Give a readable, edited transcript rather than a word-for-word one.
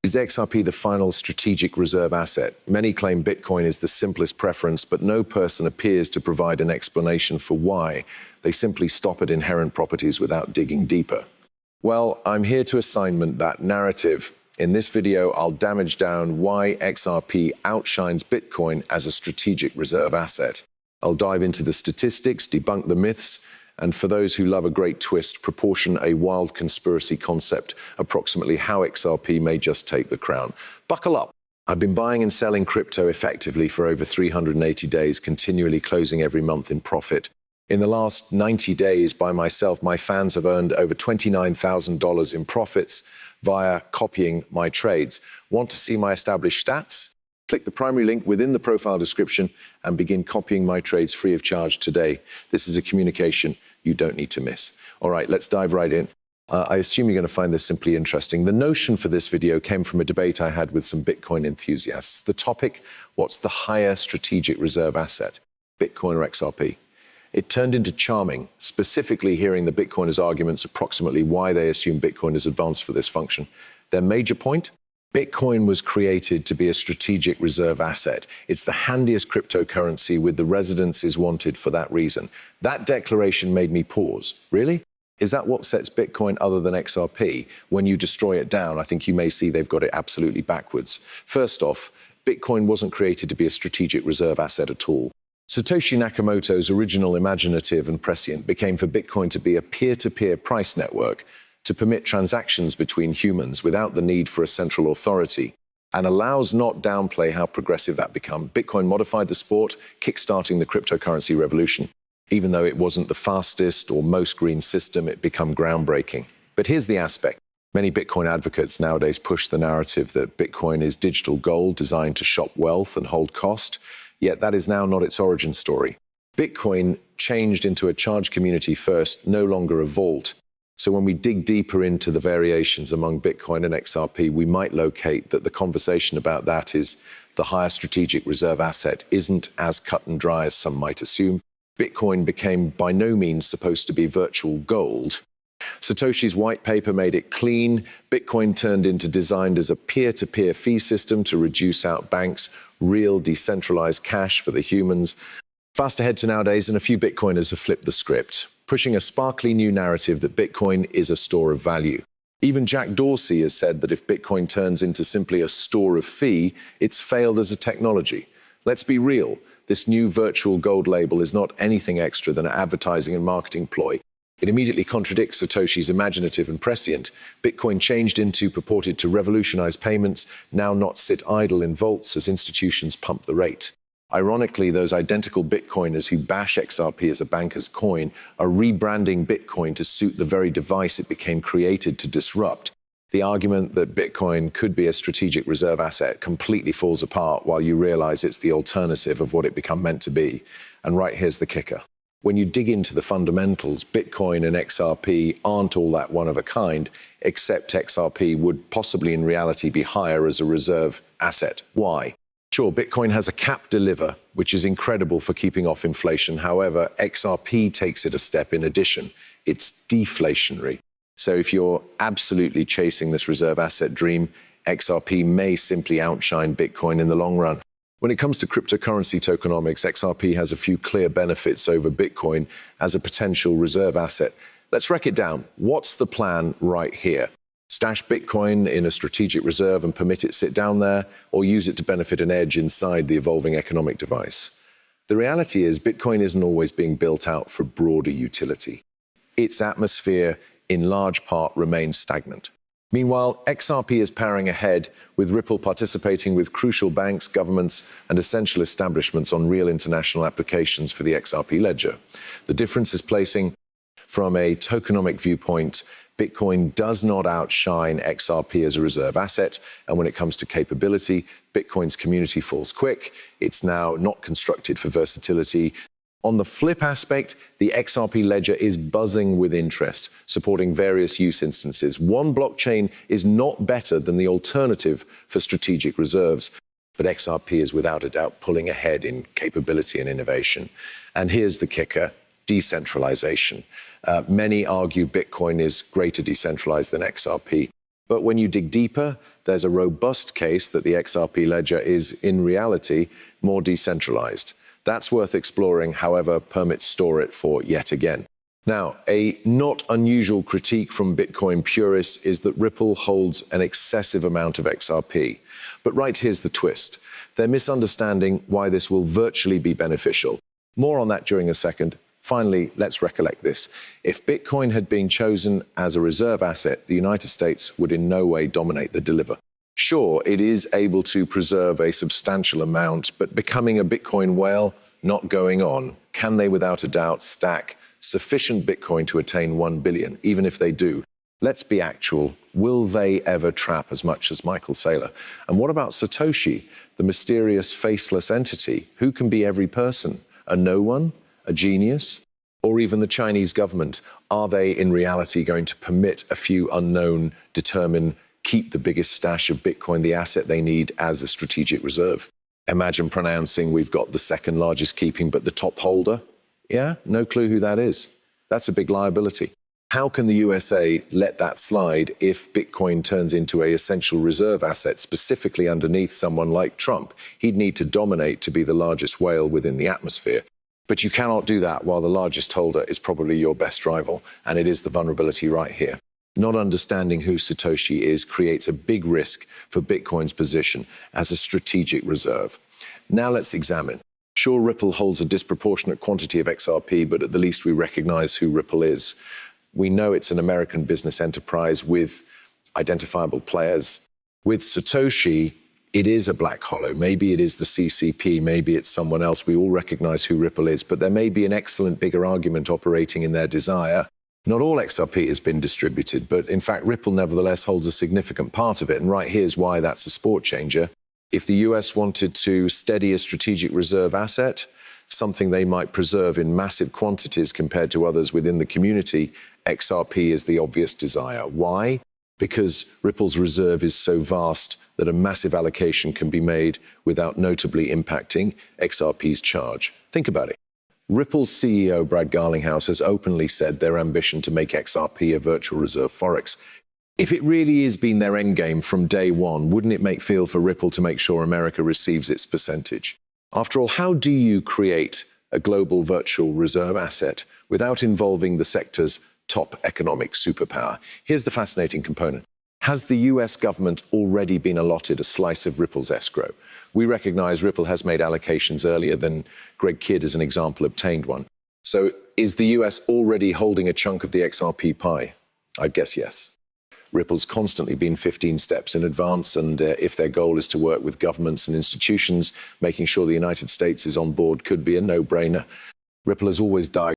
Is XRP the final strategic reserve asset? Many claim Bitcoin is the simplest preference, but no person appears to provide an explanation for why. They simply stop at inherent properties without digging deeper. Well, I'm here to assignment that narrative. In this video, I'll damage down why XRP outshines Bitcoin as a strategic reserve asset. I'll dive into the statistics, debunk the myths, and for those who love a great twist, proportion a wild conspiracy concept, approximately how XRP may just take the crown. Buckle up. I've been buying and selling crypto effectively for over 380 days, continually closing every month in profit. In the last 90 days by myself, my fans have earned over $29,000 in profits via copying my trades. Want to see my established stats? Click the primary link within the profile description and begin copying my trades free of charge today. This is a communication you don't need to miss. All right, let's dive right in. I assume you're going to find this simply interesting. The notion for this video came from a debate I had with some Bitcoin enthusiasts. The topic, what's the higher strategic reserve asset, Bitcoin or XRP? It turned into charming, specifically hearing the Bitcoiners' arguments approximately why they assume Bitcoin is advanced for this function. Their major point? Bitcoin was created to be a strategic reserve asset. It's the handiest cryptocurrency with the residences wanted for that reason. That declaration made me pause. Really? Is that what sets Bitcoin other than XRP? When you destroy it down, I think you may see they've got it absolutely backwards. First off, Bitcoin wasn't created to be a strategic reserve asset at all. Satoshi Nakamoto's original imaginative and prescient became for Bitcoin to be a peer-to-peer price network, to permit transactions between humans without the need for a central authority, and allows not downplay how progressive that become. Bitcoin modified the sport, kickstarting the cryptocurrency revolution. Even though it wasn't the fastest or most green system, it became groundbreaking. But here's the aspect. Many Bitcoin advocates nowadays push the narrative that Bitcoin is digital gold designed to shop wealth and hold cost, yet that is now not its origin story. Bitcoin changed into a charged community first, no longer a vault. So when we dig deeper into the variations among Bitcoin and XRP, we might locate that the conversation about that is the higher strategic reserve asset isn't as cut and dry as some might assume. Bitcoin became by no means supposed to be virtual gold. Satoshi's white paper made it clean. Bitcoin turned into designed as a peer-to-peer fee system to reduce out banks, real decentralized cash for the humans. Fast ahead to nowadays, and a few Bitcoiners have flipped the script, pushing a sparkly new narrative that Bitcoin is a store of value. Even Jack Dorsey has said that if Bitcoin turns into simply a store of fee, it's failed as a technology. Let's be real, this new virtual gold label is not anything extra than an advertising and marketing ploy. It immediately contradicts Satoshi's imaginative and prescient. Bitcoin changed into purported to revolutionize payments, now not sit idle in vaults as institutions pump the rate. Ironically, those identical Bitcoiners who bash XRP as a banker's coin are rebranding Bitcoin to suit the very device it became created to disrupt. The argument that Bitcoin could be a strategic reserve asset completely falls apart while you realize it's the alternative of what it became meant to be. And right here's the kicker. When you dig into the fundamentals, Bitcoin and XRP aren't all that one of a kind, except XRP would possibly in reality be higher as a reserve asset. Why? Sure, Bitcoin has a capped deliver, which is incredible for keeping off inflation. However, XRP takes it a step in addition. It's deflationary. So if you're absolutely chasing this reserve asset dream, XRP may simply outshine Bitcoin in the long run. When it comes to cryptocurrency tokenomics, XRP has a few clear benefits over Bitcoin as a potential reserve asset. Let's wreck it down. What's the plan right here? Stash Bitcoin in a strategic reserve and permit it sit down there, or use it to benefit an edge inside the evolving economic device? The reality is Bitcoin isn't always being built out for broader utility. Its atmosphere, in large part, remains stagnant. Meanwhile, XRP is powering ahead, with Ripple participating with crucial banks, governments, and essential establishments on real international applications for the XRP ledger. The difference is placing, from a tokenomic viewpoint, Bitcoin does not outshine XRP as a reserve asset, and when it comes to capability, Bitcoin's community falls quick. It's now not constructed for versatility. On the flip aspect, the XRP ledger is buzzing with interest, supporting various use instances. One blockchain is not better than the alternative for strategic reserves, but XRP is without a doubt pulling ahead in capability and innovation. And here's the kicker. Decentralization. Many argue Bitcoin is greater decentralized than XRP. But when you dig deeper, there's a robust case that the XRP ledger is, in reality, more decentralized. That's worth exploring, however permits store it for yet again. Now, a not unusual critique from Bitcoin purists is that Ripple holds an excessive amount of XRP. But right here's the twist. They're misunderstanding why this will virtually be beneficial. More on that during a second. Finally, let's recollect this. If Bitcoin had been chosen as a reserve asset, the United States would in no way dominate the deliver. Sure, it is able to preserve a substantial amount, but becoming a Bitcoin whale, not going on. Can they, without a doubt, stack sufficient Bitcoin to attain 1 billion, even if they do? Let's be actual. Will they ever trap as much as Michael Saylor? And what about Satoshi, the mysterious faceless entity? Who can be every person? A no one? A genius? Or even the Chinese government? Are they in reality going to permit a few unknown determine keep the biggest stash of Bitcoin, the asset they need as a strategic reserve? Imagine pronouncing we've got the second largest keeping but the top holder. Yeah, no clue who that is. That's a big liability. How can the USA let that slide if Bitcoin turns into an essential reserve asset, specifically underneath someone like Trump? He'd need to dominate to be the largest whale within the atmosphere. But you cannot do that while the largest holder is probably your best rival, and it is the vulnerability right here. Not understanding who Satoshi is creates a big risk for Bitcoin's position as a strategic reserve. Now let's examine. Sure, Ripple holds a disproportionate quantity of XRP, but at the least we recognize who Ripple is. We know it's an American business enterprise with identifiable players. With Satoshi, it is a black hollow. Maybe it is the CCP, maybe it's someone else. We all recognize who Ripple is, but there may be an excellent bigger argument operating in their desire. Not all XRP has been distributed, but in fact, Ripple nevertheless holds a significant part of it. And right here's why that's a sport changer. If the US wanted to steady a strategic reserve asset, something they might preserve in massive quantities compared to others within the community, XRP is the obvious desire. Why? Because Ripple's reserve is so vast that a massive allocation can be made without notably impacting XRP's charge. Think about it. Ripple's CEO, Brad Garlinghouse, has openly said their ambition to make XRP a virtual reserve forex. If it really has been their endgame from day one, wouldn't it make feel for Ripple to make sure America receives its percentage? After all, how do you create a global virtual reserve asset without involving the sector's top economic superpower? Here's the fascinating component. Has the US government already been allotted a slice of Ripple's escrow? We recognize Ripple has made allocations earlier than Greg Kidd, as an example, obtained one. So is the US already holding a chunk of the XRP pie? I'd guess yes. Ripple's constantly been 15 steps in advance, and if their goal is to work with governments and institutions, making sure the United States is on board could be a no-brainer. Ripple has always died